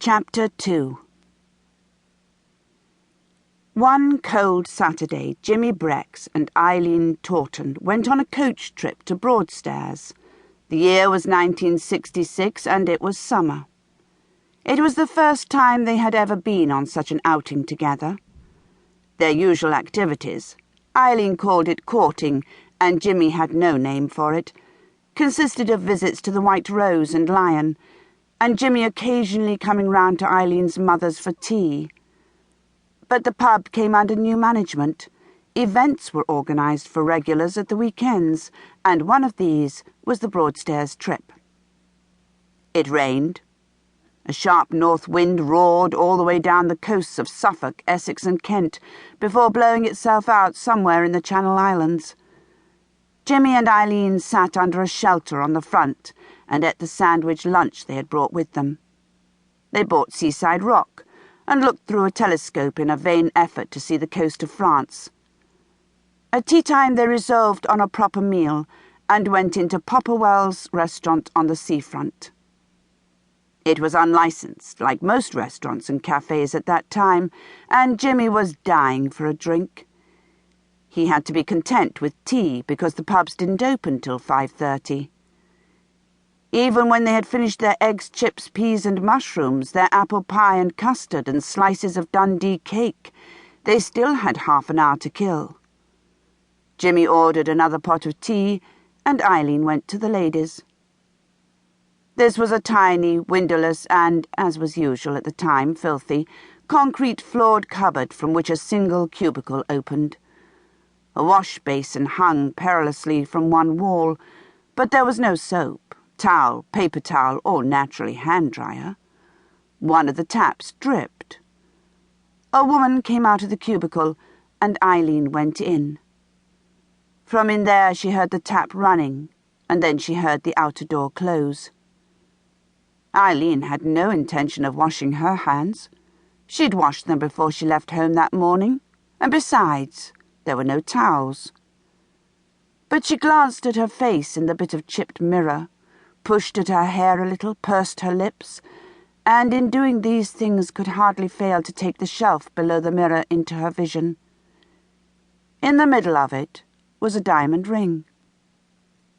Chapter 2. One cold Saturday, Jimmy Brex and Eileen Taunton went on a coach trip to Broadstairs. The year was 1966, and it was summer. It was the first time they had ever been on such an outing together. Their usual activities, Eileen called it courting, and Jimmy had no name for it, consisted of visits to the White Rose and Lion, and Jimmy occasionally coming round to Eileen's mother's for tea. But the pub came under new management. Events were organised for regulars at the weekends, and one of these was the Broadstairs trip. It rained. A sharp north wind roared all the way down the coasts of Suffolk, Essex and Kent, before blowing itself out somewhere in the Channel Islands. Jimmy and Eileen sat under a shelter on the front and ate the sandwich lunch they had brought with them. They bought Seaside Rock and looked through a telescope in a vain effort to see the coast of France. At tea-time they resolved on a proper meal and went into Popperwell's restaurant on the seafront. It was unlicensed, like most restaurants and cafes at that time, and Jimmy was dying for a drink. He had to be content with tea because the pubs didn't open till 5:30. Even when they had finished their eggs, chips, peas and mushrooms, their apple pie and custard and slices of Dundee cake, they still had half an hour to kill. Jimmy ordered another pot of tea, and Eileen went to the ladies. This was a tiny, windowless and, as was usual at the time, filthy, concrete-floored cupboard from which a single cubicle opened. A wash-basin hung perilously from one wall, but there was no soap, towel, paper towel, or naturally hand-dryer. One of the taps dripped. A woman came out of the cubicle, and Eileen went in. From in there she heard the tap running, and then she heard the outer door close. Eileen had no intention of washing her hands. She'd washed them before she left home that morning, and besides, there were no towels. But she glanced at her face in the bit of chipped mirror, pushed at her hair a little, pursed her lips, and in doing these things could hardly fail to take the shelf below the mirror into her vision. In the middle of it was a diamond ring.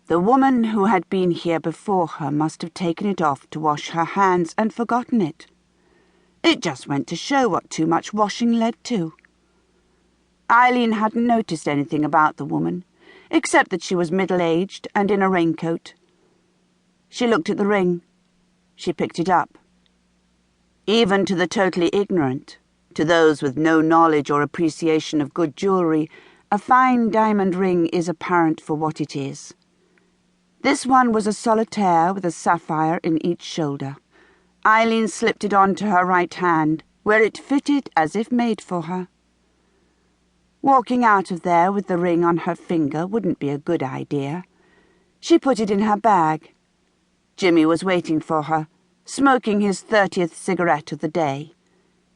The woman who had been here before her must have taken it off to wash her hands and forgotten it. It just went to show what too much washing led to. Eileen hadn't noticed anything about the woman, except that she was middle-aged and in a raincoat. She looked at the ring. She picked it up. Even to the totally ignorant, to those with no knowledge or appreciation of good jewellery, a fine diamond ring is apparent for what it is. This one was a solitaire with a sapphire in each shoulder. Eileen slipped it onto her right hand, where it fitted as if made for her. Walking out of there with the ring on her finger wouldn't be a good idea. She put it in her bag. Jimmy was waiting for her, smoking his 30th cigarette of the day.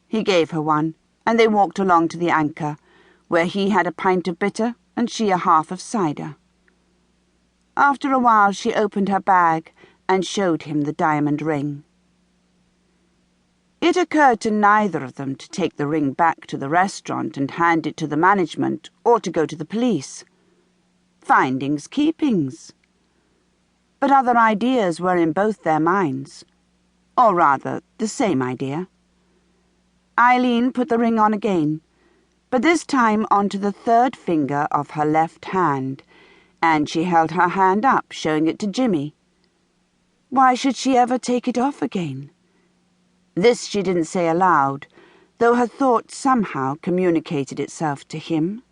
He gave her one, and they walked along to the Anchor, where he had a pint of bitter and she a half of cider. After a while she opened her bag and showed him the diamond ring. It occurred to neither of them to take the ring back to the restaurant and hand it to the management or to go to the police. Findings, keepings. But other ideas were in both their minds. Or rather, the same idea. Eileen put the ring on again, but this time onto the third finger of her left hand, and she held her hand up, showing it to Jimmy. Why should she ever take it off again? This she didn't say aloud, though her thought somehow communicated itself to him.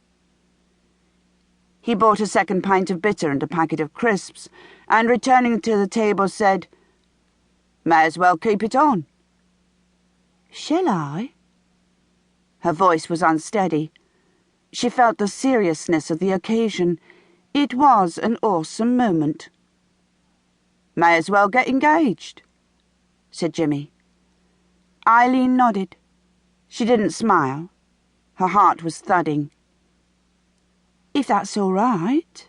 He bought a second pint of bitter and a packet of crisps, and returning to the table said, "May as well keep it on." "Shall I?" Her voice was unsteady. She felt the seriousness of the occasion. It was an awesome moment. "May as well get engaged," said Jimmy. Eileen nodded. She didn't smile. Her heart was thudding. "If that's all right."